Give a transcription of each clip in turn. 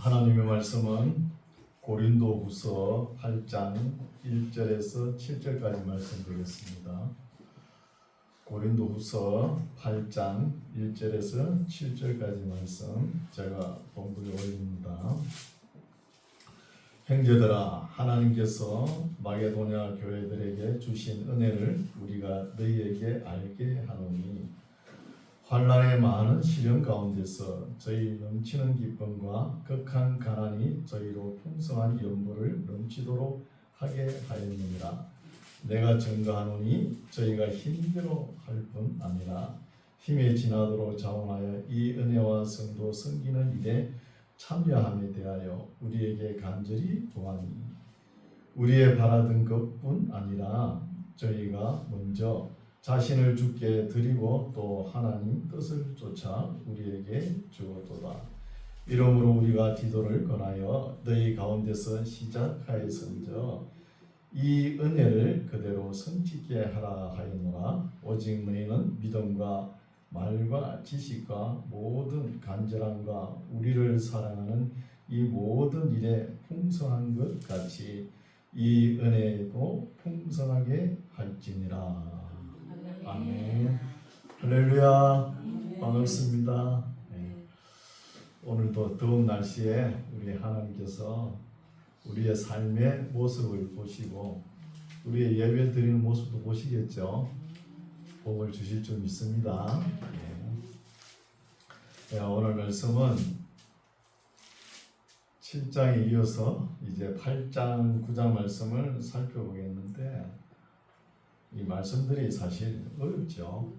하나님의 말씀은 고린도후서 8장 1절에서 7절까지 말씀드리겠습니다. 고린도후서 8장 1절에서 7절까지 말씀 제가 본부에 올립니다. 형제들아, 하나님께서 마게도냐 교회들에게 주신 은혜를 우리가 너희에게 알게 하노니 환난의 많은 시련 가운데서 저희 넘치는 기쁨과 극한 가난이 저희로 풍성한 연보를 넘치도록 하게 하였느니라. 내가 증거하노니 저희가 힘대로 할 뿐 아니라 힘에 지나도록 자원하여 이 은혜와 성도 섬기는 일에 참여함에 대하여 우리에게 간절히 구하니 우리의 바라던 것뿐 아니라 저희가 먼저 자신을 주께 드리고 또 하나님 뜻을 쫓아 우리에게 주었도다. 이러므로 우리가 디도를 권하여 너희 가운데서 시작하였은저 이 은혜를 그대로 성취케 하라 하였노라. 오직 너희는 믿음과 말과 지식과 모든 간절함과 우리를 사랑하는 이 모든 일에 풍성한 것 같이 이 은혜도 풍성하게 할지니라. 아멘. 할렐루야. 반갑습니다. 네. 오늘도 더운 날씨에 우리 하나님께서 우리의 삶의 모습을 보시고 우리의 예배 드리는 모습도 보시겠죠. 복을 주실 줄 믿습니다. 네. 오늘 말씀은 7장에 이어서 이제 8장, 9장 말씀을 살펴보겠는데 이 말씀들이 사실 어렵죠.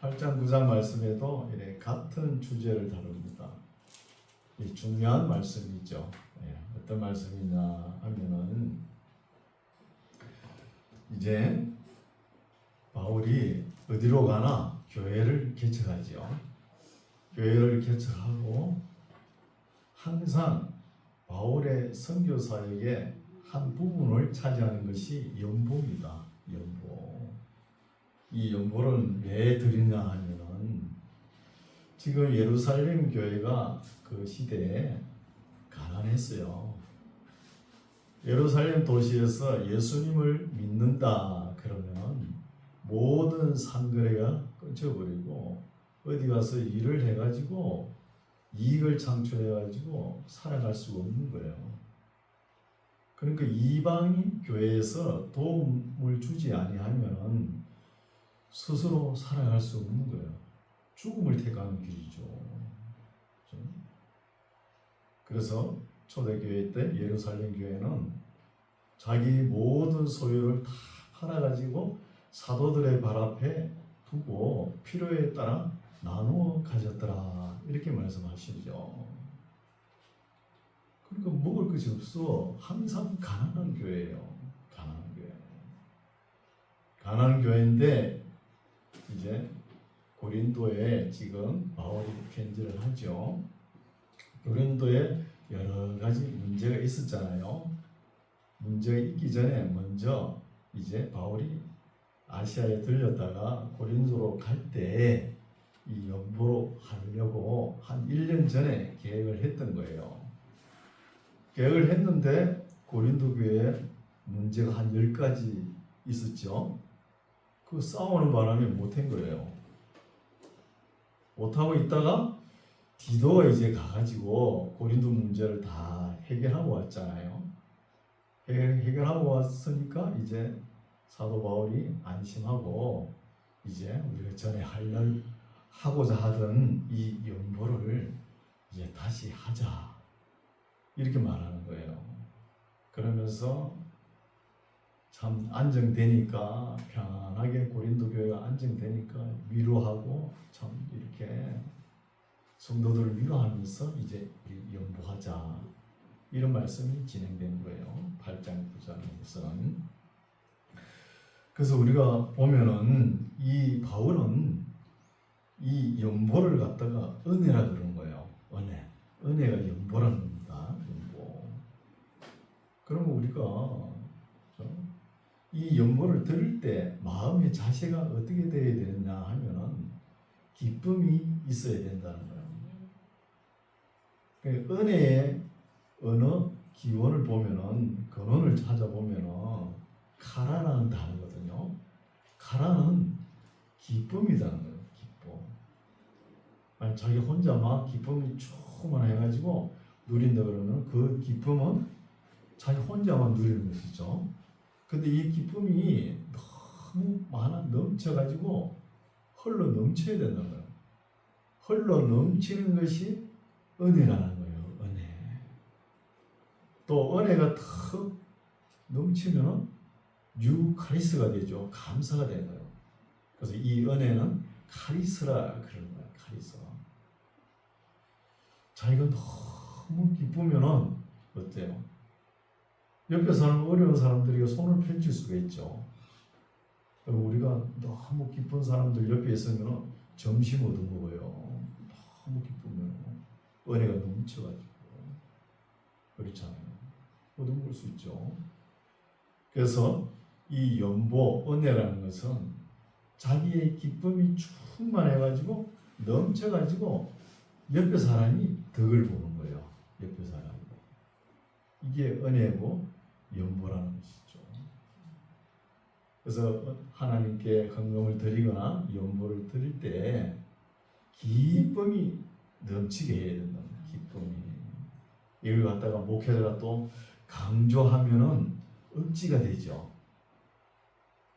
8장, 9장 말씀에도 이렇게 같은 주제를 다룹니다. 이 중요한 말씀이죠. 어떤 말씀이냐 하면은 이제 바울이 어디로 가나 교회를 개척하죠. 교회를 개척하고 항상 바울의 선교 사역의 한 부분을 차지하는 것이 연보입니다. 연보. 이 연보를 왜 드리냐 하면은 지금 예루살렘 교회가 그 시대에 가난했어요. 예루살렘 도시에서 예수님을 믿는다 그러면 모든 상거래가 끊겨버리고 어디 가서 일을 해가지고 이익을 창출해가지고 살아갈 수가 없는 거예요. 그러니까 이방인 교회에서 도움을 주지 아니하면 스스로 살아갈 수 없는 거예요. 죽음을 택하는 길이죠. 그래서 초대교회 때 예루살렘 교회는 자기 모든 소유를 다 팔아가지고 사도들의 발 앞에 두고 필요에 따라 나누어 가졌더라 이렇게 말씀하시죠. 그러니까 먹을 것이 없어 항상 가난한 교회예요. 가난한 교회. 가난한 교회인데 이제 고린도에 지금 바울이 편지를 하죠. 고린도에 여러 가지 문제가 있었잖아요. 문제가 있기 전에 먼저 이제 바울이 아시아에 들렸다가 고린도로 갈 때 이 연보로 하려고 한 1년 전에 계획을 했던 거예요. 계획을 했는데 고린도 교회에 문제가 한 10가지 있었죠. 그 싸우는 바람에 못한 거예요. 못하고 있다가 디도가 이제 가가지고 고린도 문제를 다 해결하고 왔잖아요. 해결하고 왔으니까 이제 사도 바울이 안심하고 이제 우리가 전에 하고자 하던 이 연보를 이제 다시 하자 이렇게 말하는 거예요. 그러면서 참 안정되니까 편안하게 고린도 교회가 안정되니까 위로하고 참 이렇게 성도들을 위로하면서 이제 연보하자 이런 말씀이 진행된 거예요. 8장 9장에서는. 그래서 우리가 보면은 이 바울은 이 연보를 갖다가 은혜라 그런 거예요. 은혜가 연보라는 겁니다. 연보. 그러면 우리가 이 연보를 들을 때 마음의 자세가 어떻게 되어야 되느냐 하면은 기쁨이 있어야 된다는 거예요. 은혜에 언어 기원을 보면은 근원을 찾아보면은 카라라는 단어거든요. 카라는 기쁨이라는 거예요. 기쁨. 아니 자기 혼자 막 기쁨이 충만해가지고 누린다 그러면 그 기쁨은 자기 혼자만 누리는 것이죠. 근데 이 기쁨이 너무 넘쳐가지고 흘러 넘쳐야 된다는 거예요. 흘러 넘치는 것이 은혜라는 거예요. 은혜. 또 은혜가 턱 넘치면 유카리스가 되죠. 감사가 되는 거예요. 그래서 이 은혜는 카리스라 그러는 거예요. 카리스. 자기가 너무 기쁘면은 어때요? 옆에 사는 어려운 사람들이 손을 펼칠 수가 있죠. 우리가 너무 기쁜 사람들 옆에 있으면 점심 얻어먹어요. 너무 기쁘면 은혜가 넘쳐가지고 그렇잖아요. 얻어먹을 수 있죠. 그래서 이 연보 은혜라는 것은 자기의 기쁨이 충만해가지고 넘쳐가지고 옆에 사람이 덕을 보는 거예요. 옆에 사람이. 이게 은혜고 연보라는 것이죠. 그래서 하나님께 헌금을 드리거나 연보를 드릴 때 기쁨이 넘치게 해야 된다. 기쁨이. 이걸 갖다가 목회자가 또 강조하면은 억지가 되죠.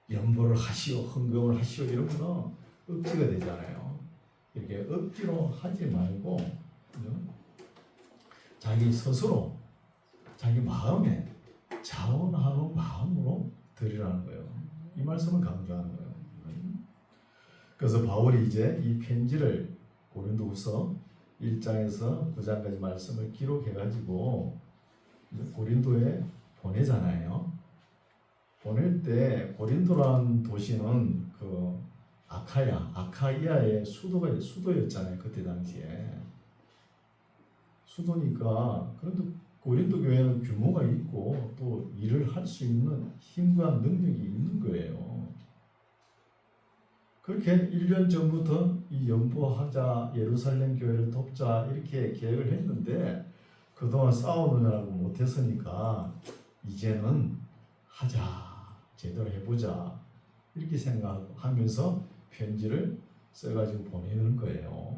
연보를 하시오, 헌금을 하시오 이러면 억지가 되잖아요. 이렇게 억지로 하지 말고 자기 스스로 자기 마음에 자원하는 마음으로 드리라는 거예요. 이 말씀을 강조하는 거예요. 그래서 바울이 이제 이 편지를 고린도후서 1장에서 9장까지 말씀을 기록해가지고 고린도에 보내잖아요. 보낼 때 고린도라는 도시는 그 아카이아의 수도였잖아요. 그때 당시에 수도니까 그래도 고린도 교회는 규모가 있고 또 일을 할 수 있는 힘과 능력이 있는 거예요. 그렇게 1년 전부터 이 연보하자, 예루살렘 교회를 돕자 이렇게 계획을 했는데 그동안 싸우느라고 못했으니까 이제는 하자, 제대로 해보자 이렇게 생각하면서 편지를 써가지고 보내는 거예요.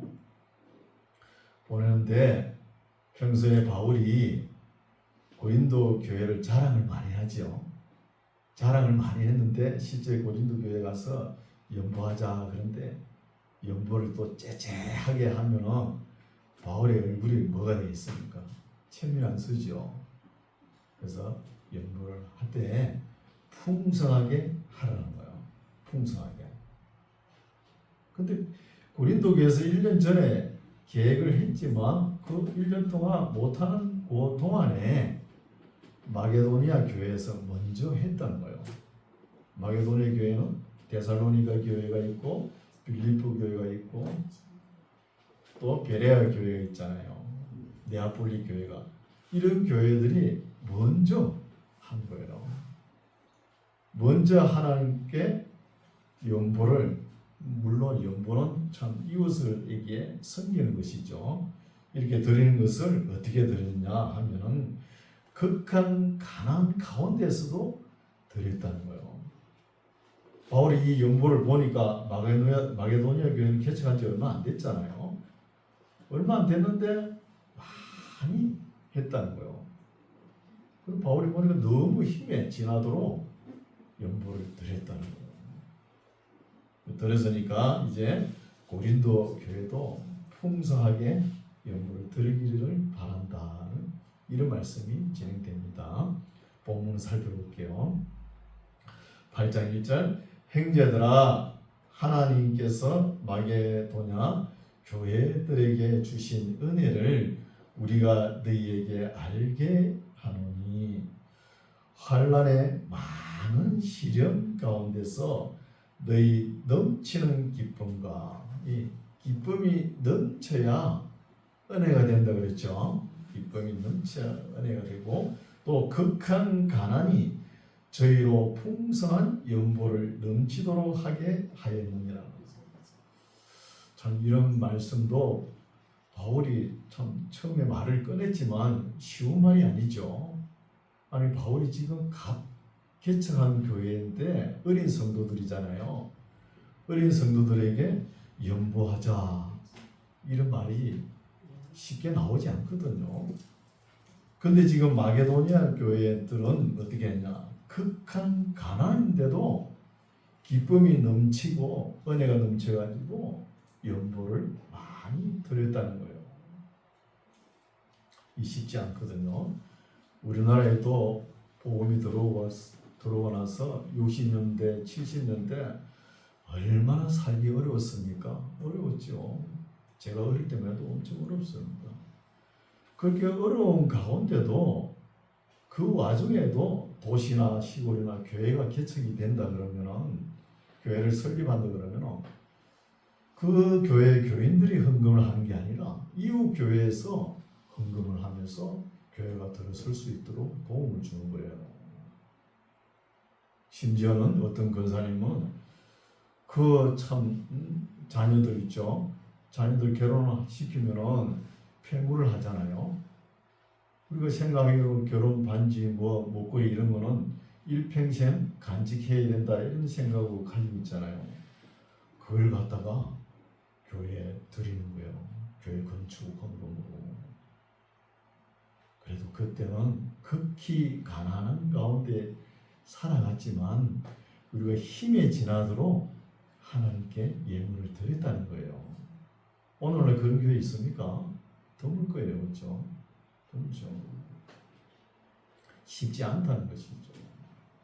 보내는데 평소에 바울이 고린도 교회를 자랑을 많이 하죠. 자랑을 많이 했는데 실제 고린도 교회 가서 연보하자 그런데 연보를 또 째째하게 하면은 바울의 얼굴이 뭐가 되겠습니까? 체면 안 쓰죠. 그래서 연보를 할 때 풍성하게 하라는 거예요. 풍성하게. 근데 고린도 교회에서 1년 전에 계획을 했지만 그 1년 동안 못하는 그 동안에 마게도니아 교회에서 먼저 했다는 거예요. 마게도니아 교회는 데살로니가 교회가 있고 빌립보 교회가 있고 또 베레아 교회가 있잖아요. 네아폴리 교회가 이런 교회들이 먼저 한 거예요. 먼저 하나님께 연보를 물론 연보는 참 이웃에게 섬기는 것이죠. 이렇게 드리는 것을 어떻게 드리느냐 하면은 극한 가난 가운데서도 드렸다는 거예요. 바울이 이 연보를 보니까 마게도니아 교회는 개척한 지 얼마 안 됐잖아요. 얼마 안 됐는데 많이 했다는 거예요. 그리고 바울이 보니까 너무 힘에 지나도록 연보를 드렸다는 거예요. 들었으니까 이제 고린도 교회도 풍성하게 연보를 드리기를 바란다는 이런 말씀이 진행됩니다. 본문 살펴볼게요. 8장 1절 형제들아 하나님께서 마게도냐 교회들에게 주신 은혜를 우리가 너희에게 알게 하노니 환난의 많은 시련 가운데서 너희 넘치는 기쁨과 이 기쁨이 넘쳐야 은혜가 된다 그랬죠. 기쁨이 넘쳐야 은혜가 되고 또 극한 가난이 저희로 풍성한 연보를 넘치도록 하게 하였느니라. 참 이런 말씀도 바울이 참 처음에 말을 꺼냈지만 쉬운 말이 아니죠. 아니 바울이 지금 갓 개척한 교회인데 어린 성도들이잖아요. 어린 성도들에게 연보하자 이런 말이 쉽게 나오지 않거든요. 근데 지금 마게도니아 교회들은 어떻게 했냐? 극한 가난인데도 기쁨이 넘치고 은혜가 넘쳐가지고 연보를 많이 드렸다는 거예요. 이 쉽지 않거든요. 우리나라에도 복음이 들어오고 나서 60년대, 70년대 얼마나 살기 어려웠습니까? 어려웠죠. 제가 어릴 때만 해도 엄청 어렵습니다. 그렇게 어려운 가운데도 그 와중에도 도시나 시골이나 교회가 개척이 된다 그러면은 교회를 설립한다 그러면은 그 교회 교인들이 헌금을 하는 게 아니라 이웃 교회에서 헌금을 하면서 교회가 들어설 수 있도록 도움을 주는 거예요. 심지어는 어떤 권사님은 그 참 자녀들 있죠. 자녀들 결혼을 시키면은 폐물을 하잖아요. 우리가 생각하기로 결혼 반지 뭐 목걸이 이런 거는 일평생 간직해야 된다 이런 생각을 가지고 있잖아요. 그걸 갖다가 교회에 드리는 거예요. 교회 건축 헌금으로. 그래도 그때는 극히 가난한 가운데 살아갔지만 우리가 힘에 지나도록 하나님께 예물을 드렸다는 거예요. 오늘날 그런 교회 있습니까? 드물 거예요. 그렇죠? 드물죠. 쉽지 않다는 것이죠.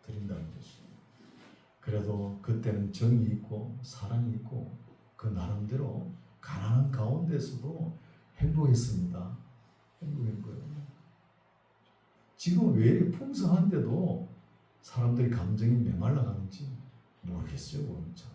드린다는 것이. 그래도 그때는 정이 있고 사랑이 있고 그 나름대로 가난한 가운데서도 행복했습니다. 행복한 거예요. 지금 왜 이렇게 풍성한데도 사람들이 감정이 메말라 가는지 모르겠어요. 참.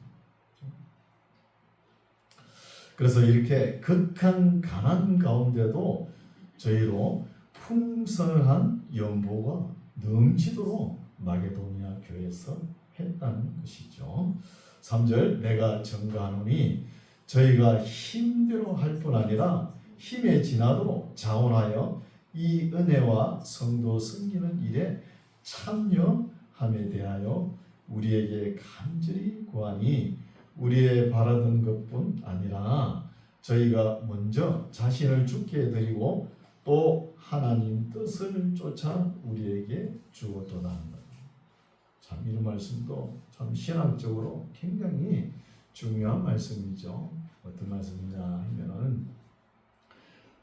그래서 이렇게 극한 가난 가운데도 저희로 풍성한 연보가 넘치도록 마게도니아 교회에서 했다는 것이죠. 3절 내가 증거하노니 저희가 힘대로 할 뿐 아니라 힘에 지나도록 자원하여 이 은혜와 성도 섬기는 일에 참여함에 대하여 우리에게 간절히 구하니 우리의 바라던 것뿐 아니라 저희가 먼저 자신을 주께 드리고 또 하나님 뜻을 쫓아 우리에게 주었도다. 참 이런 말씀도 참 신학적으로 굉장히 중요한 말씀이죠. 어떤 말씀이냐 하면은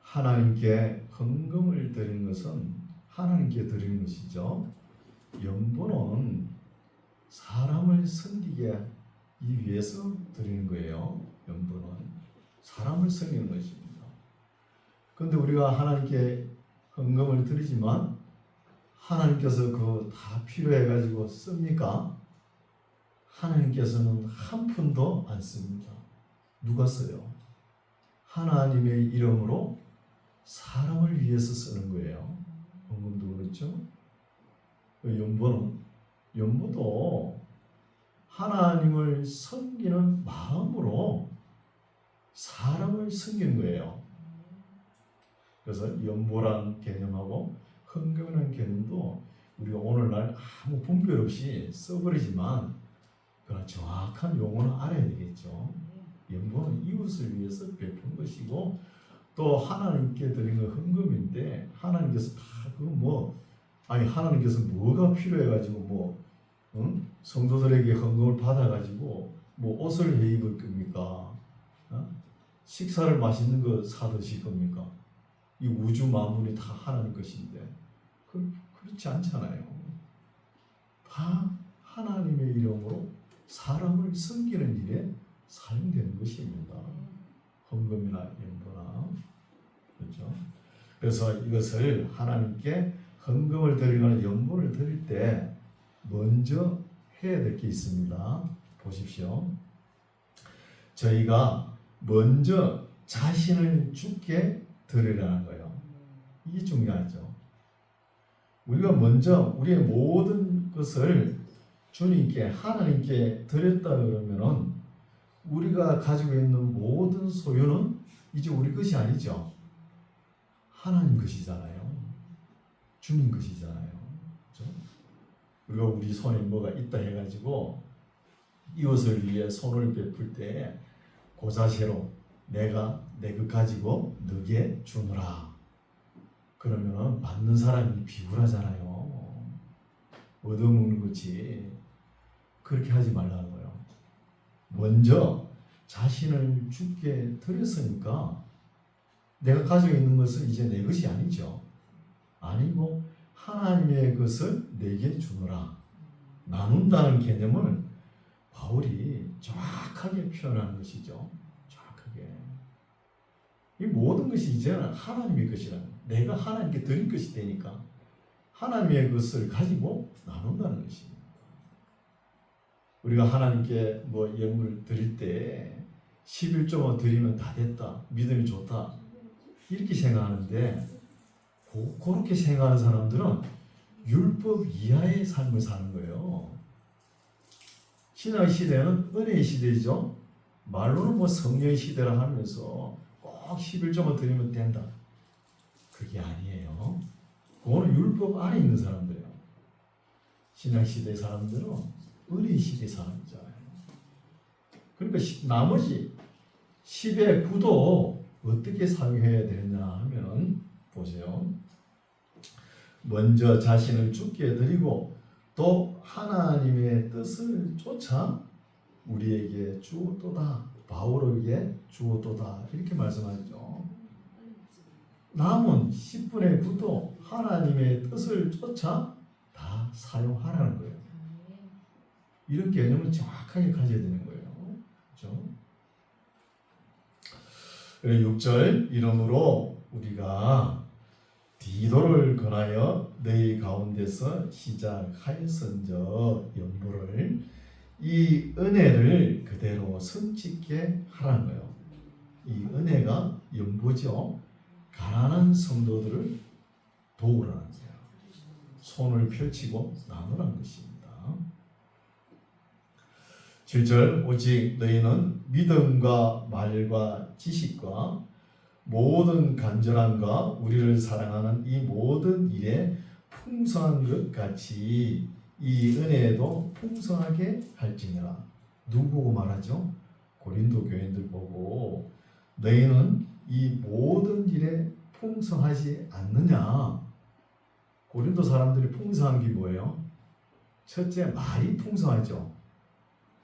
하나님께 헌금을 드리는 것은 하나님께 드리는 것이죠. 연보는 사람을 섬기게 위해서 드리는 거예요. 연보는 사람을 섬기는 것입니다. 그런데 우리가 하나님께 헌금을 드리지만 하나님께서 그거 다 필요해 가지고 씁니까? 하나님께서는 한 푼도 안 씁니다. 누가 써요? 하나님의 이름으로 사람을 위해서 쓰는 거예요. 헌금도 그렇죠. 연보도 하나님을 섬기는 마음으로 사람을 섬기는 거예요. 그래서 연보란 개념하고 헌금이라는 개념도 우리가 오늘날 아무 분별 없이 써버리지만 그러나 정확한 용어는 알아야 되겠죠. 연보는 이웃을 위해서 베푼 것이고 또 하나님께 드리는 헌금인데 하나님께서 다 하나님께서 뭐가 필요해가지고 성도들에게 헌금을 받아가지고 옷을 해 입을 겁니까? 식사를 맛있는 거 사 드실 겁니까? 이 우주 만물이 다 하나님 것인데 그렇지 않잖아요. 다 하나님의 이름으로 사람을 섬기는 일에 사용되는 것입니다. 헌금이나 연보나 그렇죠. 그래서 이것을 하나님께 헌금을 드리거나 연보를 드릴 때 먼저 해야 될 게 있습니다. 보십시오. 저희가 먼저 자신을 주께 드리라는 거예요. 이게 중요하죠. 우리가 먼저 우리의 모든 것을 주님께 하나님께 드렸다 그러면은 우리가 가지고 있는 모든 소유는 이제 우리 것이 아니죠. 하나님 것이잖아요. 주님 것이잖아요. 그렇죠? 우리가 우리 손에 뭐가 있다 해가지고 이웃을 위해 손을 베풀 때 그 자세로 내가 내 것 가지고 너게 주노라. 그러면은 받는 사람이 비굴하잖아요. 얻어먹는 거지. 그렇게 하지 말라는 거예요. 먼저 자신을 주께 드렸으니까 내가 가지고 있는 것은 이제 내 것이 아니죠. 아니고 하나님의 것을 내게 주노라. 나눈다는 개념을 바울이 정확하게 표현하는 것이죠. 정확하게. 이 모든 것이 이제는 하나님의 것이라는, 내가 하나님께 드린 것이 되니까 하나님의 것을 가지고 나눈다는 것입니다. 우리가 하나님께 뭐 예물을 드릴 때 11조만 드리면 다 됐다, 믿음이 좋다, 이렇게 생각하는데, 그렇게 생각하는 사람들은 율법 이하의 삶을 사는 거예요. 신약 시대는 은혜의 시대죠. 말로는 뭐 성령의 시대라 하면서 꼭 11조만 드리면 된다. 그게 아니에요. 그거는 율법 안에 있는 사람들이에요. 신약 시대 사람들은 은혜의 시대 사람이잖아요. 그러니까 나머지 10의 9도 어떻게 사용해야 되느냐 하면 보세요. 먼저 자신을 주께 드리고 또 하나님의 뜻을 쫓아 우리에게 주었도다. 바울에게 주었도다. 이렇게 말씀하죠. 남은 10분의 9도 하나님의 뜻을 쫓아 다 사용하라는 거예요. 이런 개념을 정확하게 가져야 되는 거예요. 그렇죠? 6절 이러므로 우리가 디도를 권하여 너희 가운데서 시작하였은저 연보를 이 은혜를 그대로 성취케 하라는 거예요. 이 은혜가 연보죠. 가난한 성도들을 도우라는 거예요. 손을 펼치고 나누라는 것입니다. 7절 오직 너희는 믿음과 말과 지식과 모든 간절함과 우리를 사랑하는 이 모든 일에 풍성한 것 같이 이 은혜에도 풍성하게 할지니라. 누구 보고 말하죠? 고린도 교인들 보고 너희는 이 모든 일에 풍성하지 않느냐. 고린도 사람들이 풍성한 게 뭐예요? 첫째, 말이 풍성하죠.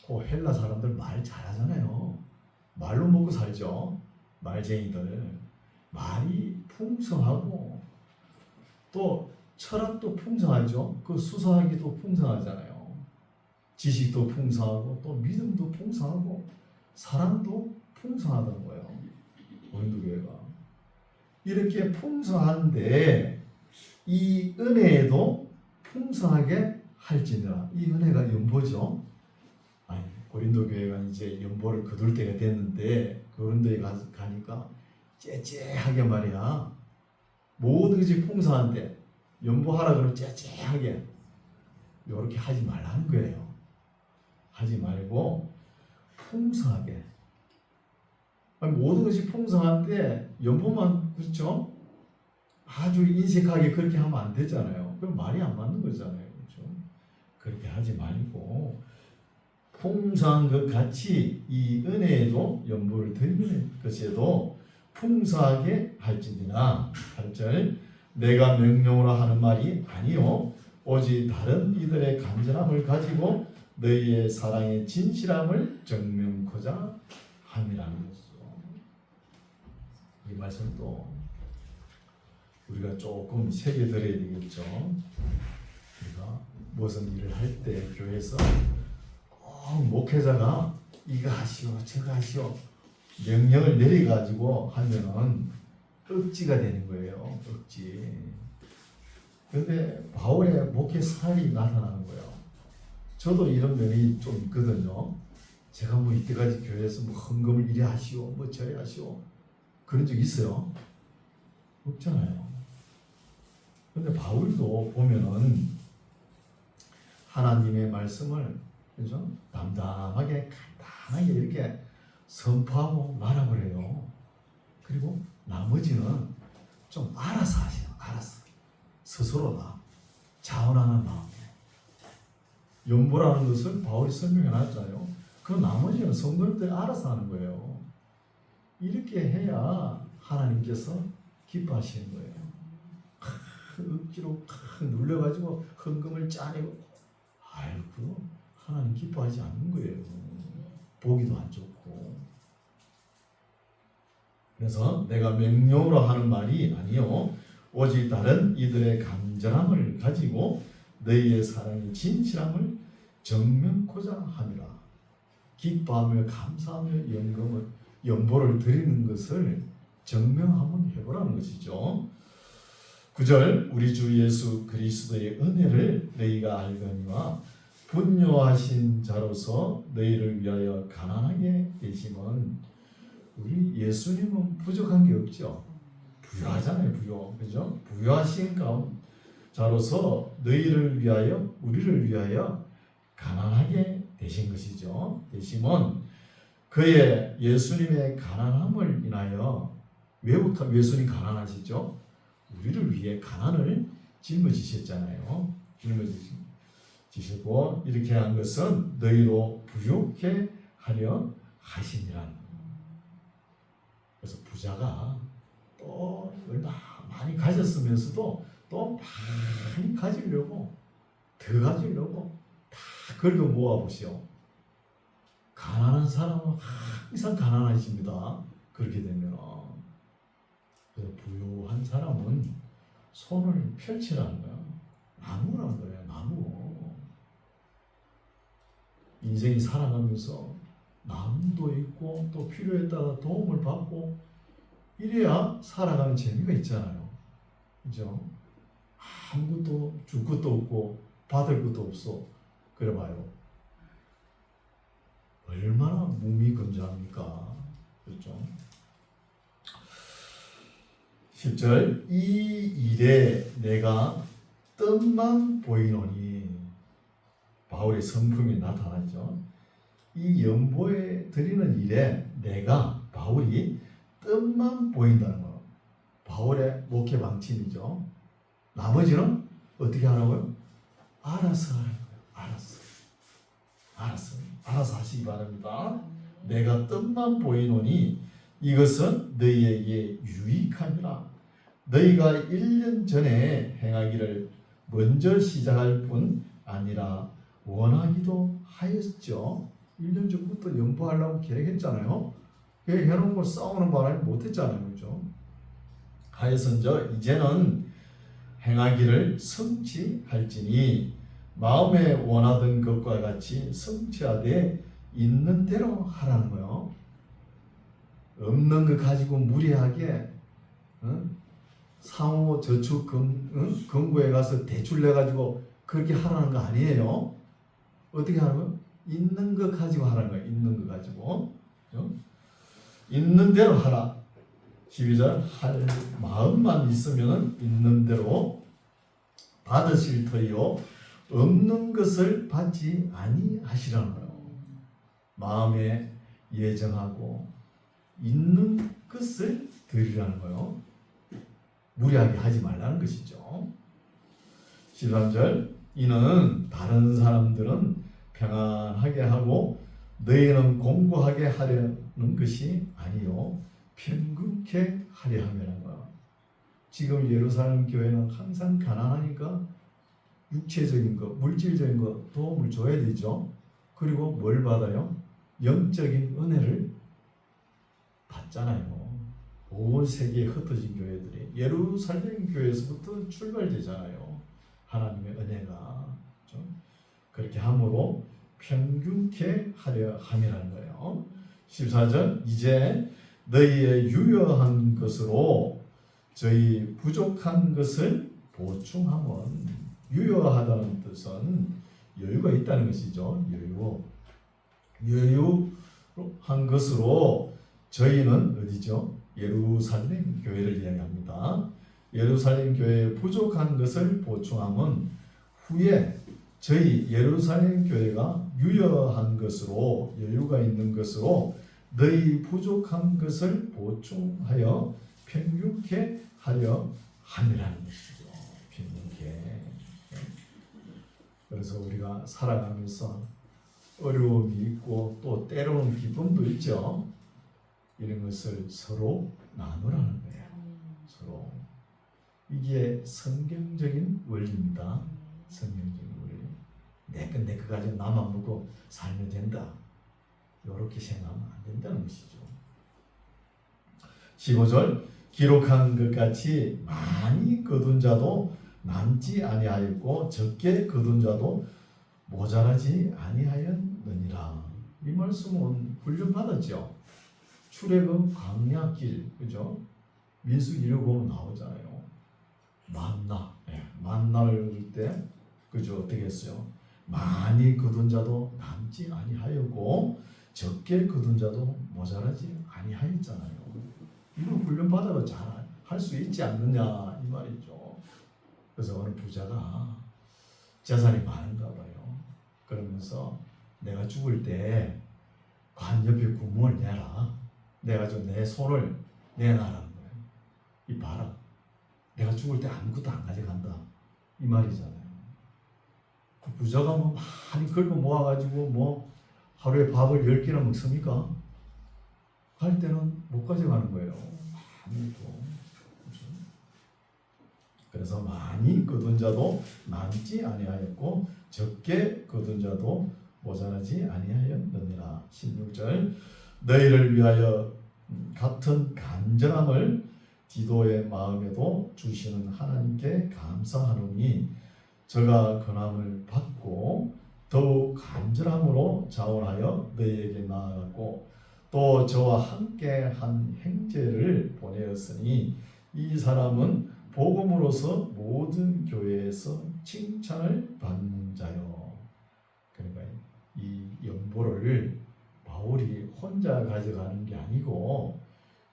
그 헬라 사람들 말 잘하잖아요. 말로 먹고 살죠. 말쟁이들. 말이 풍성하고 또 철학도 풍성하죠. 그 수사하기도 풍성하잖아요. 지식도 풍성하고 또 믿음도 풍성하고 사랑도 풍성하다는 거예요. 고린도 교회가 이렇게 풍성한데 이 은혜에도 풍성하게 할지니라. 이 은혜가 연보죠. 아니, 고린도 교회가 이제 연보를 거둘 때가 됐는데 고린도에 가니까 째째하게 말이야. 모든 것이 풍성한데 연보하라 그러면 째째하게 이렇게 하지 말라는 거예요. 하지 말고 풍성하게. 아니, 모든 것이 풍성한데 연보만 그렇죠? 아주 인색하게 그렇게 하면 안 되잖아요. 그럼 말이 안 맞는 거잖아요. 그렇죠? 그렇게 하지 말고 풍성한 것 같이 이 은혜에도 연보를 드리는 것에도 풍성하게 할지니라. 8절 내가 명령으로 하는 말이 아니요 오직 다른 이들의 간절함을 가지고 너희의 사랑의 진실함을 증명코자 함이라는 것이죠. 이 말씀도 우리가 조금 새겨들어야 되겠죠. 우리가 무슨 일을 할 때 교회에서 꼭 목회자가 이거 하시오 저거 하시오 명령을 내려가지고 하면은 억지가 되는 거예요. 억지. 그런데 바울의 목회 스타일이 나타나는 거예요. 저도 이런 면이 좀 있거든요. 제가 뭐 이때까지 교회에서 뭐 헌금을 이래 하시오 뭐 저래 하시오 그런 적 있어요? 없잖아요. 그런데 바울도 보면은 하나님의 말씀을 그죠? 담담하게 간단하게 이렇게 선포하고 말아버려요. 그리고 나머지는 좀 알아서 하세요. 알아서. 스스로 다 자원하는 마음. 연보라는 것을 바울이 설명해 놨잖아요. 그 나머지는 성도들이 알아서 하는 거예요. 이렇게 해야 하나님께서 기뻐하시는 거예요. 억지로 눌려가지고 헌금을 짜내고, 아이고, 하나님 기뻐하지 않는 거예요. 보기도 안 좋고. 그래서 내가 명령으로 하는 말이 아니요, 오직 다른 이들의 간절함을 가지고 너희의 사랑의 진실함을 증명코자 함이라. 기뻐하며 감사하며 연보를 드리는 것을 증명하면 해보라는 것이죠. 9절, 우리 주 예수 그리스도의 은혜를 너희가 알거니와 분뇨하신 자로서 너희를 위하여 가난하게 되심은, 우리 예수님은 부족한 게 없죠. 부유하잖아요. 부유. 그죠? 부유하신 자로서 너희를 위하여, 우리를 위하여 가난하게 되신 것이죠. 되심은 그의 예수님의 가난함을 인하여, 왜 예수님 가난하시죠? 우리를 위해 가난을 짊어지셨잖아요. 짊어지시고 이렇게 한 것은 너희로 부욕해 하려 하심이라는. 그래서 부자가 또 얼마 많이 가졌으면서도 또 많이 가지려고, 더 가지려고 다 긁어 모아보시오. 가난한 사람은 항상 가난해집니다. 그렇게 되면. 그래서 부유한 사람은 손을 펼치라는 거야. 나누라는 거예요. 나누어. 인생이 살아가면서 남도 있고 또 필요에 따라 도움을 받고 이래야 살아가는 재미가 있잖아요. 그죠? 아무것도 줄 것도 없고 받을 것도 없어. 그래 봐요. 얼마나 몸이 건조합니까? 그렇죠? 10절, 이 일에 내가 뜻만 보이노니, 바울의 성품이 나타나죠. 이 연보에 드리는 일에 내가, 바울이 뜻만 보인다는 거예요. 바울의 목회 방침이죠. 나머지는 어떻게 하라고요? 알아서 하라는 거예요. 알아서 하시기 바랍니다. 내가 뜻만 보이노니 이것은 너희에게 유익함이라. 너희가 1년 전에 행하기를 먼저 시작할 뿐 아니라 원하기도 하였죠. 1년 전부터 연보하려고 계획했잖아요. 해놓은 거 싸우는 바람에 못했잖아요. 그렇죠? 하여선저 이제는 행하기를 성취할지니 마음에 원하던 것과 같이 성취하되 있는 대로 하라는 거예요. 없는 거 가지고 무리하게 상호 저축 금고에 가서 대출 내가지고 그렇게 하라는 거 아니에요. 어떻게 하는 거예요? 있는 거 가지고 하라는 거예요. 있는 거 가지고. 그렇죠? 있는 대로 하라. 12절, 할 마음만 있으면 있는 대로 받으실 터이요 없는 것을 받지 아니하시라는 거예요. 마음에 예정하고 있는 것을 드리라는 거예요. 무리하게 하지 말라는 것이죠. 13절, 이는 다른 사람들은 평안하게 하고 너희는 공고하게 하려는 것이 아니요 평균케 하려 함이라는 거야. 지금 예루살렘 교회는 항상 가난하니까 육체적인 것, 물질적인 것 도움을 줘야 되죠. 그리고 뭘 받아요? 영적인 은혜를 받잖아요. 온 세계에 흩어진 교회들이 예루살렘 교회에서부터 출발되잖아요. 하나님의 은혜가. 그렇죠? 그렇게 함으로 평균케 하려 함이라는 거예요. 14절, 이제 너희의 유효한 것으로 저희 부족한 것을 보충하면, 유효하다는 뜻은 여유가 있다는 것이죠. 여유한 것으로 저희는 어디죠? 예루살렘 교회를 이야기합니다. 예루살렘 교회에 부족한 것을 보충하면 후에 저희 예루살렘 교회가 유효한 것으로, 여유가 있는 것으로 너희 부족한 것을 보충하여 평균케 하려 함이라는 것이죠. 평균케. 그래서 우리가 살아가면서 어려움이 있고 또 때로는 기쁨도 있죠. 이런 것을 서로 나누라는 거예요. 서로. 이게 성경적인 원리입니다. 성경적인 원리. 내 거 가지고 나만 먹고 살면 된다. 이렇게 생각하면 안 된다는 것이죠. 15절 기록한 것 같이 많이 거둔 자도 남지 아니하였고 적게 거둔 자도 모자라지 아니하였느니라. 이 말씀은 훈련 받았죠. 출애굽 광야길, 그죠? 민수기 이러고 보면 나오잖아요. 만나를 얻을 때, 그죠? 어떻게 했어요? 많이 거둔 자도 남지 아니하였고 적게 거둔 자도 모자라지 아니하였잖아요. 이런 훈련 받아도 잘 할 수 있지 않느냐 이 말이죠. 그래서 어느 부자가 재산이 많은가 봐요. 그러면서 내가 죽을 때 관 옆에 구멍을 내라. 내가 좀 내 손을 내놔라는 거예요. 이 봐라. 내가 죽을 때 아무것도 안 가져간다. 이 말이잖아요. 그 부자가 뭐 많이 긁어 모아가지고 뭐 하루에 밥을 10끼나 먹습니까? 갈 때는 못 가져가는 거예요. 아무것도. 그래서 많이 거둔 자도 남지 아니하였고 적게 거둔 자도 모자라지 아니하였느니라. 16절 너희를 위하여 같은 간절함을 디도의 마음에도 주시는 하나님께 감사하노니 저가 권함을 받고 더욱 간절함으로 자원하여 너희에게 나아갔고 또 저와 함께 한 형제를 보내었으니 이 사람은 복음으로서 모든 교회에서 칭찬을 받는 자요. 그러니까 이 연보를 바울이 혼자 가져가는 게 아니고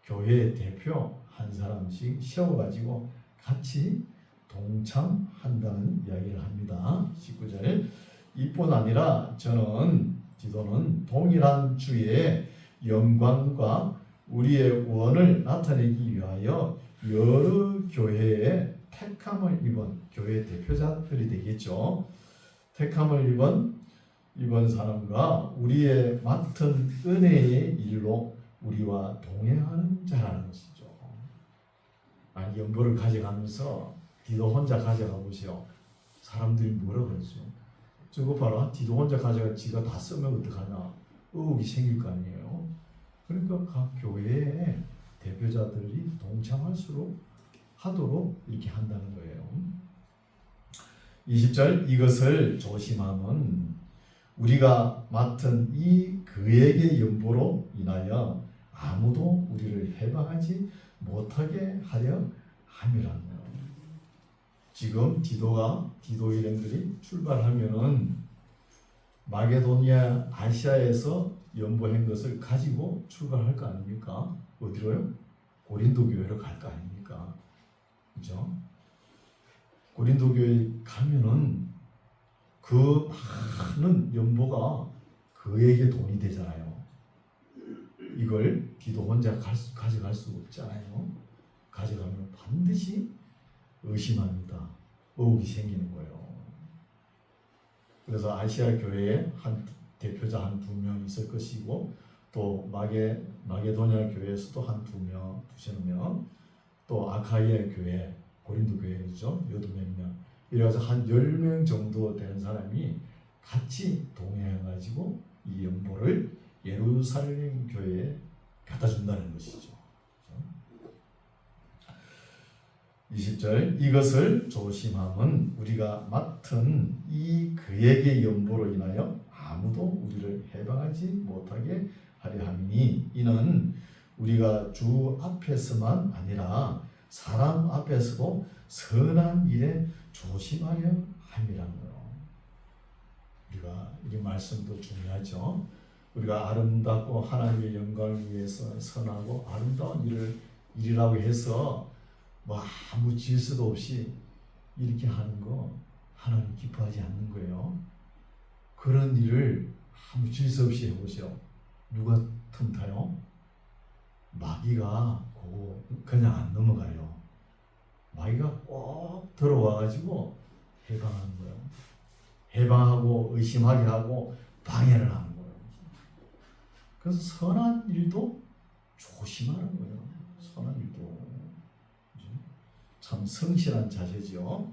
교회 대표 한 사람씩 세워가지고 같이 동참한다는 이야기를 합니다. 19절 이뿐 아니라 저는 디도는 동일한 주의 영광과 우리의 원을 나타내기 위하여 여러 교회에 택함을 입은 교회 대표자들이 되겠죠. 택함을 입은 사람과 우리의 맡은 은혜의 일로 우리와 동행하는 자라는 것이죠. 아니 연보를 가져가면서 디도 혼자 가져가 보세요. 사람들이 뭐라 그러죠? 저거 봐라. 디도 혼자 가져가 지가 다 쓰면 어떡하냐. 의혹이 생길 거 아니에요. 그러니까 각 교회에 대표자들이 동참할수록 하도록 이렇게 한다는 거예요. 20절 이것을 조심함은 우리가 맡은 이 그에게 연보로 인하여 아무도 우리를 해방하지 못하게 하려 함이라는 거예요. 지금 디도 일행들이 출발하면은 마게도니아 아시아에서 연보한 것을 가지고 출발할 거 아닙니까? 어디로요? 고린도 교회로 갈 거 아닙니까? 그죠? 고린도 교회 가면은 그 많은 연보가 그에게 돈이 되잖아요. 이걸 디도 혼자 가져갈 수 없잖아요. 가져가면 반드시 의심합니다. 의혹이 생기는 거예요. 그래서 아시아 교회에 한 대표자 한 2명 있을 것이고 또 마게도니아 교회에서도 한 2명, 두세 명, 또 아카이아 교회, 고린도 교회죠. 여도 몇 명. 이래서 한 10명 정도 되는 사람이 같이 동행해가지고 이 연보를 예루살렘 교회에 갖다 준다는 것이죠. 20절 이것을 조심함은 우리가 맡은 이 그에게 연보로 인하여 아무도 우리를 해방하지 못하게 하려 함이니 이는 우리가 주 앞에서만 아니라 사람 앞에서도 선한 일에 조심하려 함이라는 거예요. 우리가 이 말씀도 중요하죠. 우리가 아름답고 하나님의 영광을 위해서 선하고 아름다운 일이라고 해서 뭐 아무 질서도 없이 이렇게 하는 거 하나님 기뻐하지 않는 거예요. 그런 일을 아무 질서 없이 해보세요. 누가 틈타요. 마귀가 그냥 안 넘어가요. 마귀가 꼭 들어와가지고 해방하는 거예요. 해방하고 의심하게 하고 방해를 하는 거예요. 그래서 선한 일도 조심하는 거예요. 선한 일도. 참 성실한 자세죠.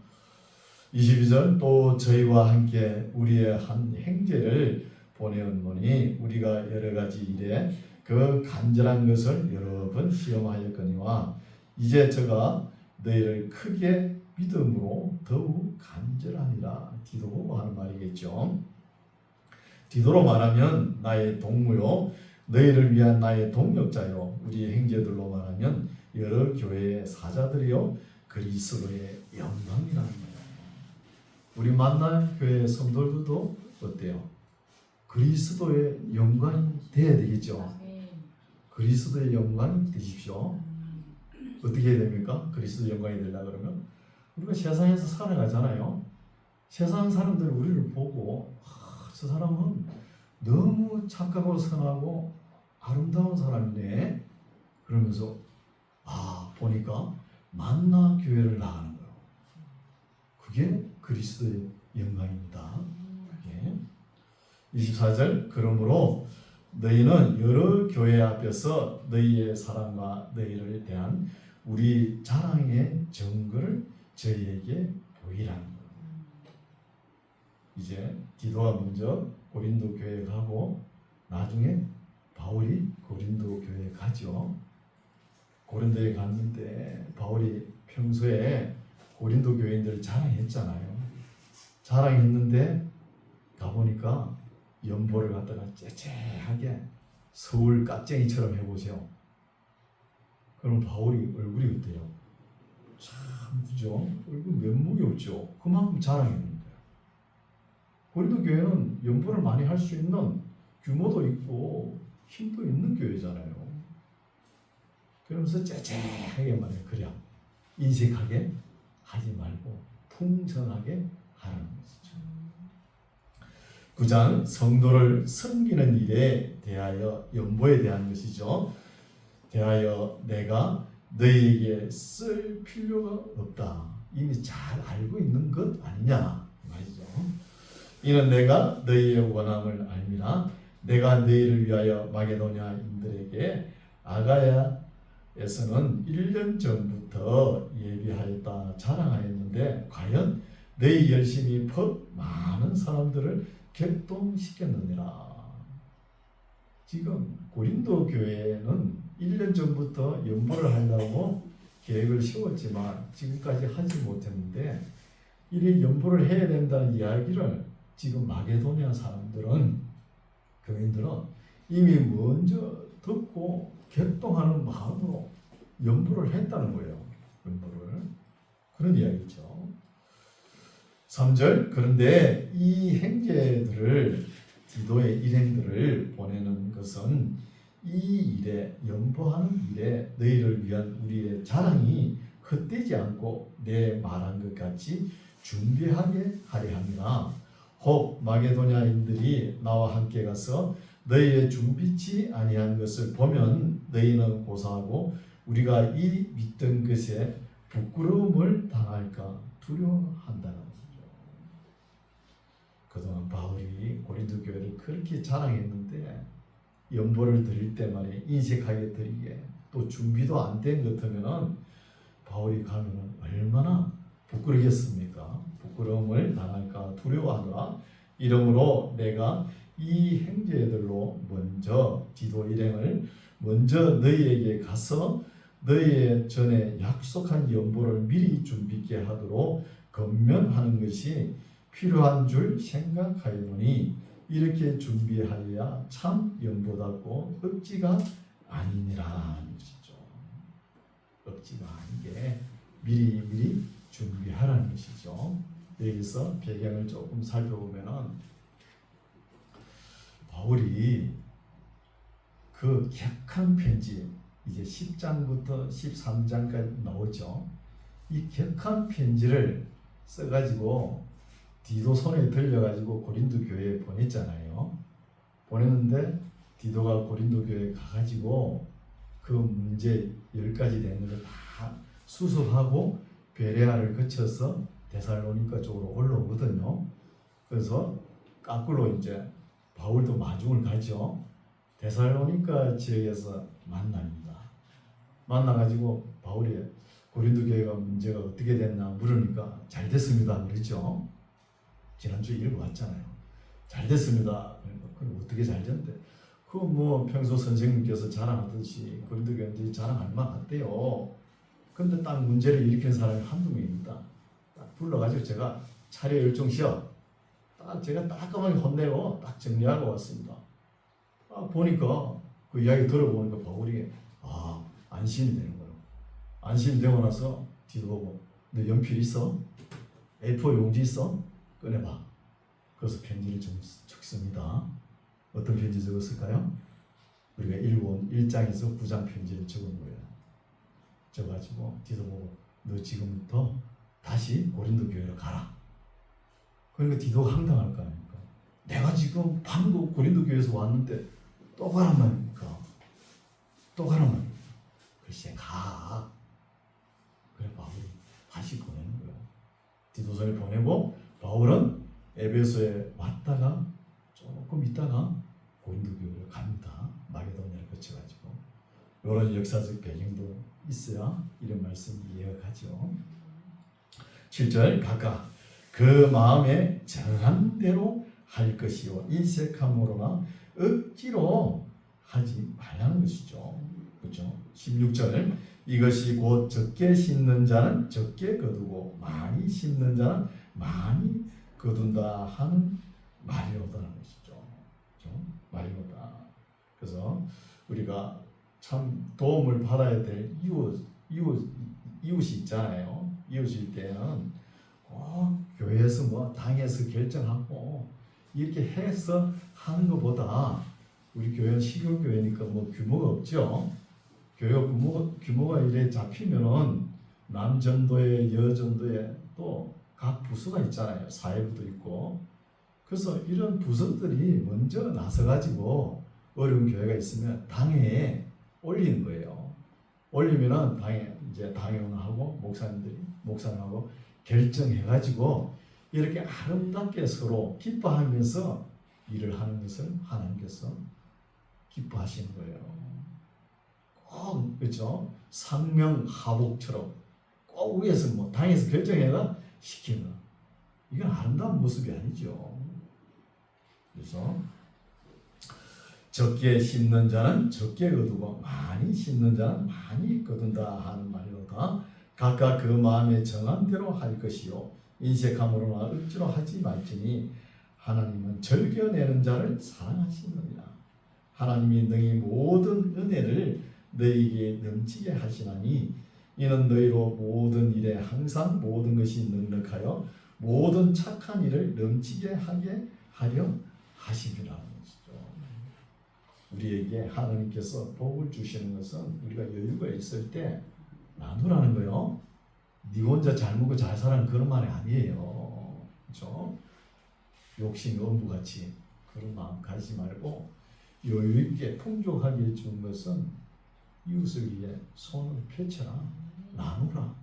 22절 또 저희와 함께 우리의 한 형제를 보내었노니 우리가 여러 가지 일에 그 간절한 것을 여러 번 시험하였거니와 이제 저가 너희를 크게 믿음으로 더욱 간절하니라. 디도 하는 말이겠죠. 디도로 말하면 나의 동무요 너희를 위한 나의 동력자요 우리 형제들로 말하면 여러 교회의 사자들이요 그리스도의 영광이라는 거예요. 우리 만날 교회 성도들도 어때요? 그리스도의 영광이 되어야 되겠죠. 그리스도의 영광이 되십시오. 어떻게 해야 됩니까? 그리스도의 영광이 되려고 그러면 우리가 세상에서 살아가잖아요. 세상 사람들이 우리를 보고 저 사람은 너무 착하고 선하고 아름다운 사람이네 그러면서 보니까 만나 교회를 나가는 거예요. 그게 그리스도의 영광입니다. 그게 24절 그러므로 너희는 여러 교회 앞에서 너희의 사랑과 너희를 대한 우리 자랑의 증거를 저희에게 보이라는 거예요. 이제 디도가 먼저 고린도 교회에 가고 나중에 바울이 고린도 교회에 가죠. 고린도에 갔는데 바울이 평소에 고린도 교회인들을 자랑했잖아요. 자랑했는데 가보니까 연보를 갖다가 째째하게 서울 깍쟁이처럼 해보세요. 그럼 바울이 얼굴이 어때요? 참 그죠? 얼굴 면목이 없죠. 그만큼 자랑했는 거예요. 고린도 교회는 연보를 많이 할 수 있는 규모도 있고 힘도 있는 교회잖아요. 그러면서 째째하게만 해. 그래 인색하게 하지 말고 풍성하게 하라는 것이죠. 9장 성도를 섬기는 일에 대하여 연보에 대한 것이죠. 대하여 내가 너희에게 쓸 필요가 없다. 이미 잘 알고 있는 것 아니냐 말이죠. 이는 내가 너희의 원함을 알미라. 내가 너희를 위하여 마게도냐인들에게 아가야에서는 1년 전부터 예비하였다 자랑하였는데 과연 너희 열심히 퍽 많은 사람들을 격동시켰느니라. 지금 고린도 교회는 1년 전부터 연보를 하려고 계획을 세웠지만 지금까지 하지 못했는데 이래 연보를 해야 된다는 이야기를 지금 마게도냐 사람들은 교인들은 이미 먼저 듣고 격동하는 마음으로 연보를 했다는 거예요. 연보를. 그런 이야기죠. 3절 그런데 이 형제들을 디도의 일행들을 보내는 것은 이 일에 연보하는 일에 너희를 위한 우리의 자랑이 헛되지 않고 내 말한 것 같이 준비하게 하려 함이라. 혹 마게도냐인들이 나와 함께 가서 너희의 준비치 아니한 것을 보면 너희는 고사하고 우리가 이 믿던 것에 부끄러움을 당할까 두려워한다는 것이죠. 그동안 바울이 고린도 교회를 그렇게 자랑했는데 연보를 드릴 때 말이에요. 인색하게 드리게 또 준비도 안 된 것 같으면은 바울이 가면은 얼마나 부끄러겠습니까? 부끄러움을 당할까 두려워하노라. 이러므로 내가 이 형제들로 먼저 디도 일행을 먼저 너희에게 가서 너희의 전에 약속한 연보를 미리 준비케 하도록 건면하는 것이 필요한 줄 생각하였노니 이렇게 준비하여야 참 연보답고 억지가 아니니라 하는 것이죠. 억지가 아니게 미리 준비하라는 것이죠. 여기서 배경을 조금 살펴보면은 바울이 그 격한 편지 이제 10장부터 13장까지 나오죠. 이 격한 편지를 써가지고 디도 손에 들려가지고 고린도 교회에 보냈잖아요. 보냈는데 디도가 고린도 교회에 가가지고 그 문제 10가지 되는 걸 다 수습하고 베레아를 거쳐서 데살로니가 쪽으로 올라오거든요. 그래서 거꾸로 이제 바울도 마중을 가죠. 데살로니가 지역에서 만납니다. 만나가지고 바울이 고린도 교회가 문제가 어떻게 됐나 물으니까 잘 됐습니다 그랬죠. 지난주에 읽어봤잖아요. 잘 됐습니다. 그럼 어떻게 잘 됐는데? 그 뭐 평소 선생님께서 자랑하듯이 고린도 교회들이 자랑할 만 같대요. 근데 딱 문제를 일으킨 사람이 한두 명입니다. 딱 불러가지고 제가 차례 열중시어 딱 제가 따끔하게 혼내고 딱 정리하고 왔습니다. 보니까 그 이야기 들어보니까 바울이 안심이 되는 거예요. 안심이 되고 나서 뒤도 보고 너 연필 있어? A4 용지 있어? 꺼내봐. 그래서 편지를 적습니다. 어떤 편지 적었을까요? 우리가 읽어온 1장에서 9장 편지를 적은 거예요. 적어가지고 뒤도 보고 너 지금부터 다시 고린도 교회로 가라. 그러니까 디도가 황당할 거 아닙니까? 내가 지금 방금 고린도 교회에서 왔는데 또 가란 말입니까? 또 가란 말입니까? 글쎄 가. 그래 바울이 다시 보내는 거예요. 디도서를 보내고 바울은 에베소에 왔다가 조금 있다가 고린도 교회로 갑니다. 마게도냐를 거쳐가지고 이런 역사적 배경도 있어야 이런 말씀 이해가 가죠. 7절 각각 그 마음에 정한 대로 할 것이요 인색함으로나 억지로 하지 말라는 것이죠. 그렇죠? 16절 이것이 곧 적게 심는 자는 적게 거두고 많이 심는 자는 많이 거둔다 하는 말이로다는 것이죠. 그렇죠? 말이로다. 그래서 우리가 참 도움을 받아야 될 이웃이 있잖아요. 이웃일 때는 교회에서 뭐 당에서 결정하고 이렇게 해서 하는 것보다 우리 교회는 시골교회니까 뭐 규모가 없죠. 교회 규모가 이래 잡히면은 남전도에 여전도에 또 각 부서가 있잖아요. 사회부도 있고. 그래서 이런 부서들이 먼저 나서가지고 어려운 교회가 있으면 당회에 올리는 거예요. 올리면은 당회 이제 당회원하고 목사님하고 결정해가지고 이렇게 아름답게 서로 기뻐하면서 일을 하는 것을 하나님께서 기뻐하시는 거예요. 꼭 그렇죠. 상명하복처럼 꼭 위에서 뭐 당에서 결정해가 시키는 이건 아름다운 모습이 아니죠. 그래서 적게 심는 자는 적게 거두고 많이 심는 자는 많이 거둔다 하는 말이로다. 각각 그 마음에 정한 대로 할 것이요 인색함으로나 억지로 하지 말지니 하나님은 즐겨내는 자를 사랑하시느니라. 하나님이 너희 모든 은혜를 너희에게 넘치게 하시나니 이는 너희로 모든 일에 항상 모든 것이 넉넉하여 모든 착한 일을 넘치게 하게 하려 하심이라는 것이죠. 우리에게 하나님께서 복을 주시는 것은 우리가 여유가 있을 때 나누라는 거요. 네 혼자 잘 먹고 잘 사는 그런 말이 아니에요. 그렇죠? 욕심 엄부같이 그런 마음 가지지 말고 여유 있게 풍족하게 준 것은 이웃을 위해 손을 펼쳐라. 나누라.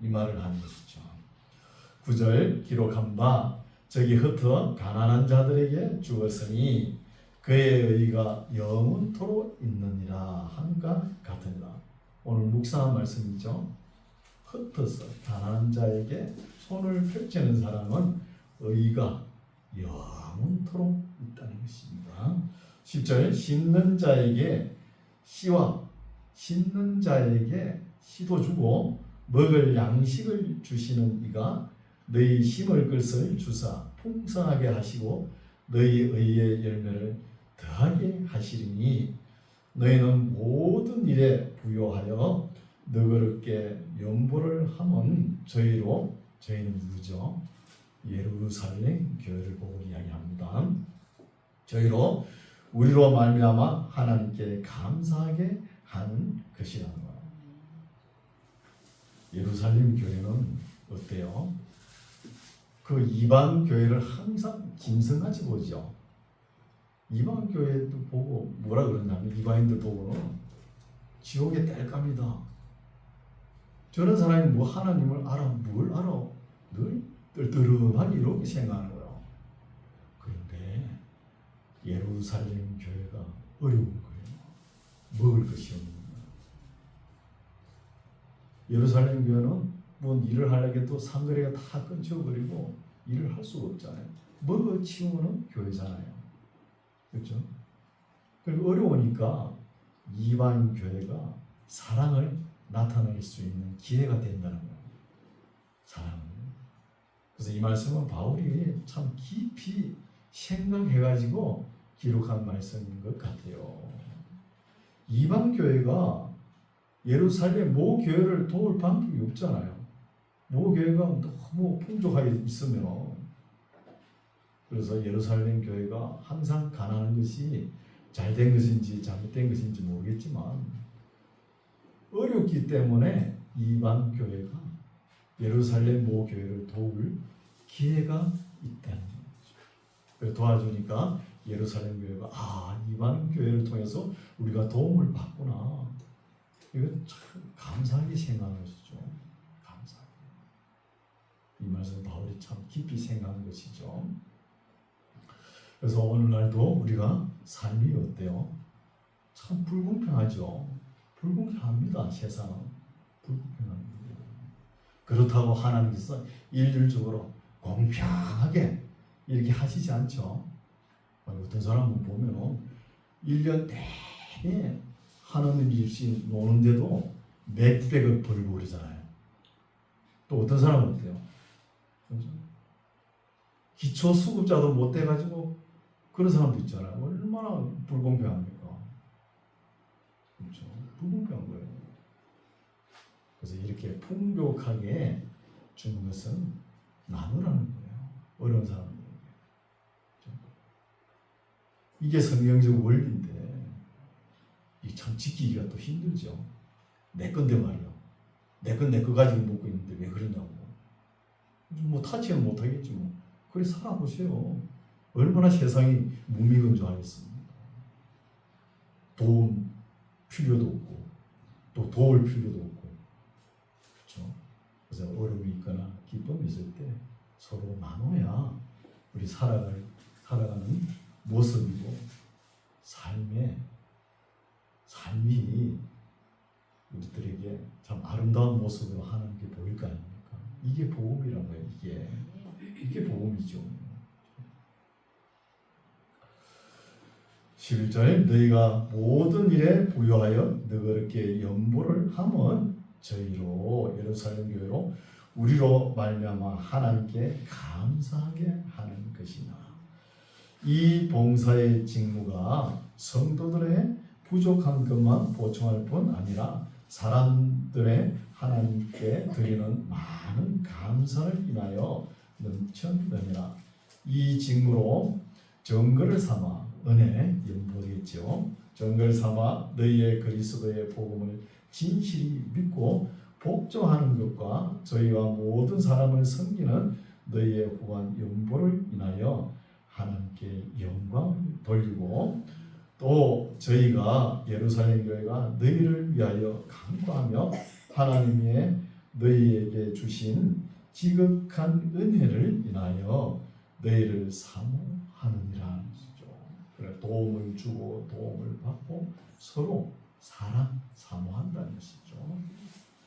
이 말을 하는 것이죠. 9절 기록한 바 저기 흩어 가난한 자들에게 주었으니 그의 의가 영원토록 있느니라 한가 같으니라. 오늘 묵상한 말씀이죠. 흩어서 가난한 자에게 손을 펼치는 사람은 의가 영원토록 있다는 것입니다. 10절 심는 자에게 씨와 심는 자에게 씨도 주고 먹을 양식을 주시는 이가 너희 심을 것을 주사 풍성하게 하시고 너희 의의 열매를 더하게 하시리니 너희는 모든 일에 부요하여 너그럽게 연보를 하면 저희는 누구죠? 예루살렘 교회를 보고 이야기합니다. 저희로 우리로 말미암아 하나님께 감사하게 하는 것이라는 거예요. 예루살렘 교회는 어때요? 그 이방 교회를 항상 짐승같이 보죠. 이방 교회도 보고 뭐라 그러냐면 이방인들 보고는 지옥의 땔감이다. 저런 사람이 뭐 하나님을 알아? 뭘 알아? 늘 뜰뜰하게 이렇게 생각하는 거예요. 그런데 예루살렘 교회가 어려운 거예요. 먹을 것이 없는 거예요. 예루살렘 교회는 뭐 일을 하려고 상거래가 다 끊겨버리고 일을 할 수가 없잖아요. 먹어 치우는 교회잖아요. 그렇죠? 그리고 어려우니까 이방 교회가 사랑을 나타낼 수 있는 기회가 된다는 거예요. 사랑을. 그래서 이 말씀은 바울이 참 깊이 생각해가지고 기록한 말씀인 것 같아요. 이방 교회가 예루살렘 모 교회를 도울 방법이 없잖아요. 모 교회가 너무 풍족하게 있으면. 그래서 예루살렘 교회가 항상 가난한 것이 잘된 것인지 잘못된 것인지 모르겠지만 어렵기 때문에 이방 교회가 예루살렘 모 교회를 도울 기회가 있다는 거죠. 그래서 도와주니까 예루살렘 교회가 이방 교회를 통해서 우리가 도움을 받구나. 이건 참 감사하게 생각하는 것이죠. 감사하게. 이 말씀 바울이 참 깊이 생각한 것이죠. 그래서 오늘날도 우리가 삶이 어때요? 참 불공평하죠. 불공평합니다. 세상은 불공평합니다. 그렇다고 하나님께서 일률적으로 공평하게 이렇게 하시지 않죠. 어떤 사람은 보면 1년 내내 하나님 일 없이 노는데도 몇백억 벌고 그러잖아요. 또 어떤 사람은 어때요? 그렇죠? 기초수급자도 못 돼가지고 그런 사람도 있잖아요. 얼마나 불공평합니까? 그렇죠? 불공평한 거예요. 그래서 이렇게 풍족하게 주는 것은 나누라는 거예요. 어려운 사람들에게. 그렇죠? 이게 성경적 원리인데 이게 참 지키기가 또 힘들죠. 내 건데 말이야. 내 건 내 거 가지고 먹고 있는데 왜 그러냐고. 뭐 타치는 못하겠지 뭐. 그래 살아보세요. 얼마나 세상이 무미건조하겠습니까? 도움 필요도 없고 또 도울 필요도 없고. 그렇죠? 그래서 어려움이 있거나 기쁨이 있을 때 서로 나눠야 우리 살아가는 모습이고 삶이 우리들에게 참 아름다운 모습으로 하나님께 보일 거 아닙니까? 이게 복음이란 거예요. 이게 복음이죠. 11절에 너희가 모든 일에 부유하여 너그럽게 연보를 함은 저희로 예루살렘 교회로 우리로 말미암아 하나님께 감사하게 하는 것이나 이 봉사의 직무가 성도들의 부족한 것만 보충할 뿐 아니라 사람들의 하나님께 드리는 많은 감사를 인하여 넘쳐느니라. 이 직무로 정거를 삼아 은혜 연보겠죠. 정거를 삼아 너희의 그리스도의 복음을 진실히 믿고 복종하는 것과 저희와 모든 사람을 섬기는 너희의 후한 연보를 인하여 하나님께 영광을 돌리고 또 저희가 예루살렘 교회가 너희를 위하여 간구하며 하나님의 너희에게 주신 지극한 은혜를 인하여 너희를 사모하느니라. 그래 도움을 주고 도움을 받고 서로 사모한다는 것이죠.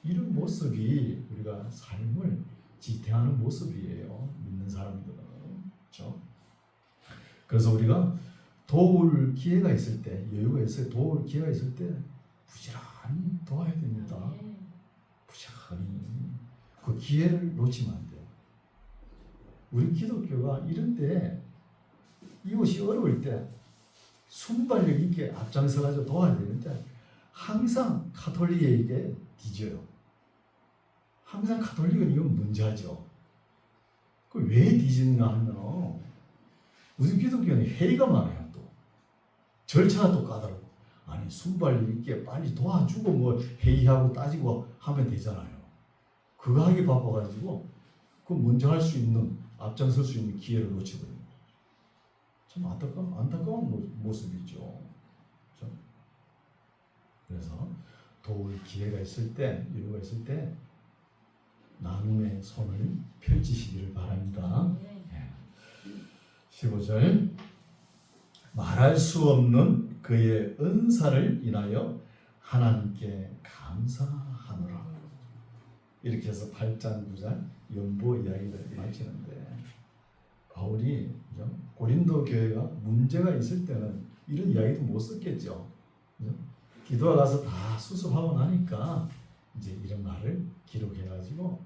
이런 모습이 우리가 삶을 지탱하는 모습이에요. 믿는 사람들은. 그렇죠? 그래서 우리가 도울 기회가 있을 때, 여유가 있을 때, 도울 기회가 있을 때 부지런히 도와야 됩니다. 부지런히. 그 기회를 놓치면 안 돼요. 우리 기독교가 이런 때 이웃이 어려울 때 순발력 있게 앞장서가지고 도와야 되는데 항상 가톨릭에게 뒤져요. 항상 가톨릭은 이건 문제죠. 그 왜 뒤지는가 하면 우리 기독교는 회의가 많아요. 또 절차가 또 까다롭고 아니 순발력 있게 빨리 도와주고 뭐 회의하고 따지고 하면 되잖아요. 그거 하기 바빠가지고 그 먼저 할 수 있는 앞장설 수 있는 기회를 놓치거든요. 참 안타까운 모습이죠. 그렇죠? 그래서 도울 기회가 있을 때, 여유가 있을 때 나눔의 손을 펼치시기를 바랍니다. 15절 말할 수 없는 그의 은사를 인하여 하나님께 감사하노라. 이렇게 해서 8장 9장 연보 이야기를 마치는데, 바울이 고린도 교회가 문제가 있을 때는 이런 이야기도 못 썼겠죠. 기도가 가서 다 수습하고 나니까 이제 이런 말을 기록해가지고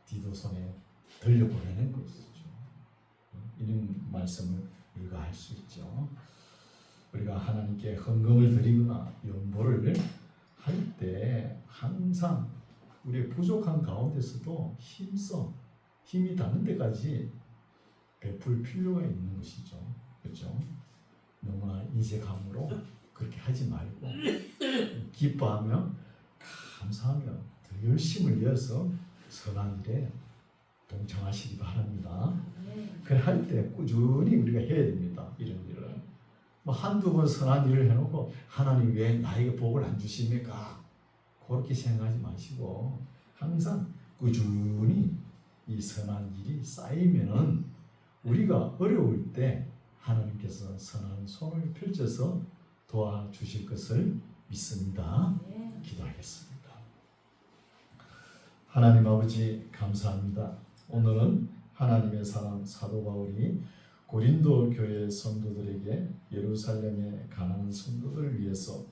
디도손에 들려보내는 것이죠. 이런 말씀을 우리가 할 수 있죠. 우리가 하나님께 헌금을 드리거나 연보를 할 때 항상 우리의 부족한 가운데서도 힘이 닿는 데까지 베풀 필요가 있는 것이죠. 그렇죠? 너무나 인색함으로 그렇게 하지 말고 기뻐하며 감사하며 더 열심을 내어서 선한 일에 동참하시기 바랍니다. 그래 할 때 꾸준히 우리가 해야 됩니다. 이런 일을. 뭐 한두 번 선한 일을 해놓고 하나님 왜 나에게 복을 안 주십니까? 그렇게 생각하지 마시고 항상 꾸준히 이 선한 일이 쌓이면은 우리가 어려울 때 하나님께서 선한 손을 펼쳐서 도와주실 것을 믿습니다. 기도하겠습니다. 하나님 아버지 감사합니다. 오늘은 하나님의 사랑 사도 바울이 고린도 교회 성도들에게 예루살렘에 가난한 성도들을 위해서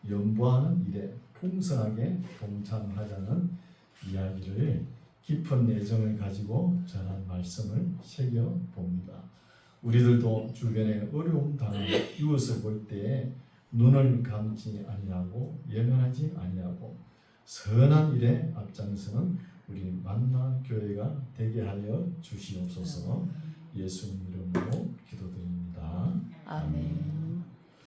연보하는 일에 풍성하게 동참하자는 이야기를 깊은 애정을 가지고 전한 말씀을 새겨봅니다. 우리들도 주변에 어려움 당하는 이웃을 볼 때에 눈을 감지 아니하고 예면하지 아니하고 선한 일에 앞장서는 우리 만나 교회가 되게 하여 주시옵소서. 예수님 이름으로 기도드립니다. 아멘.